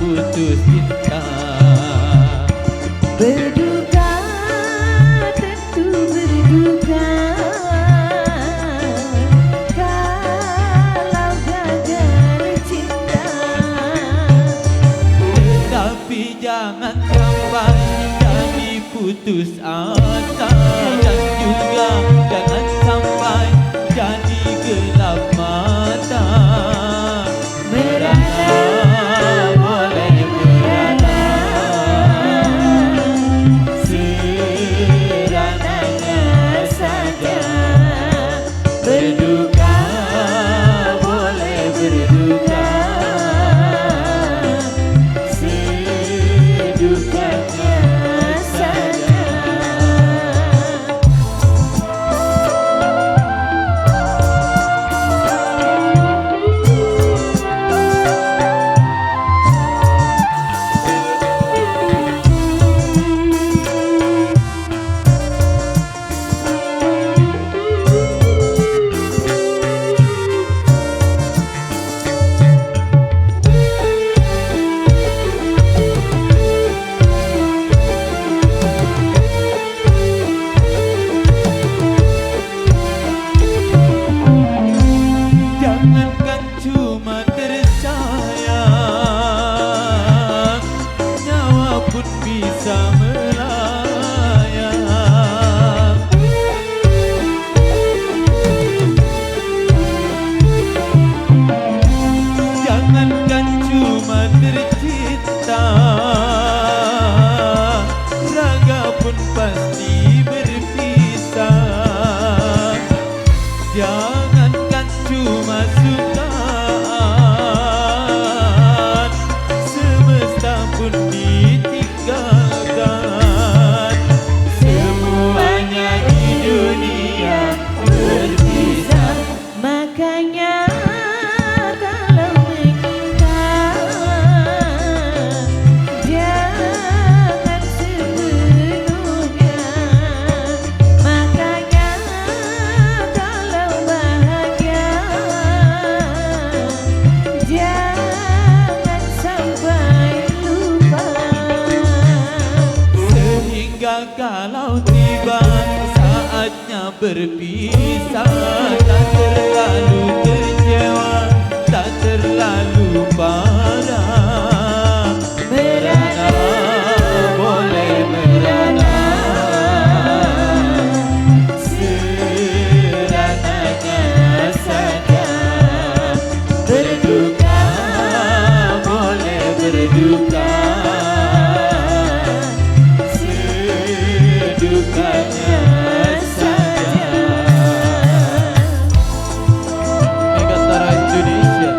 putus cinta. Berduka, tentu berduka, kalau gagal cinta. Tetapi jangan sampai jadi putus asa, dan juga jangan sampai jadi gelap mata. Merana, boleh merana, serananya saja. Berduka, boleh berduka, sedukanya saja. Jangankan cuma tersayang, nyawa pun bisa melayang. Jangankan cuma tercinta, raga pun pasti berpisah. Jangankan cuma sukaan, semesta pun ditinggalkan. Semuanya di dunia berpisah. makanya kalau menyinta, jangan sepenuhnya. Makanya kalau bahagia, jangan sampai lupa. Sehingga kalau tiba saatnya berpisah, tak terlalu kecewa, tak terlalu parah. Merana, boleh merana, serananya saja. Berduka, boleh berduka, sedukanya saja. Megatara Indonesia.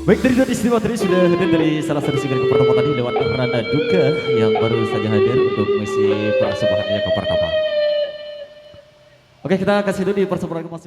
Baik, dari Duet Istimewa tadi sudah hadir dari salah satu single pertemuan tadi lewat Rana Duka yang baru saja hadir untuk mengisi persembahannya ke pertama. Oke, kita kasih dulu di persembahan masuk.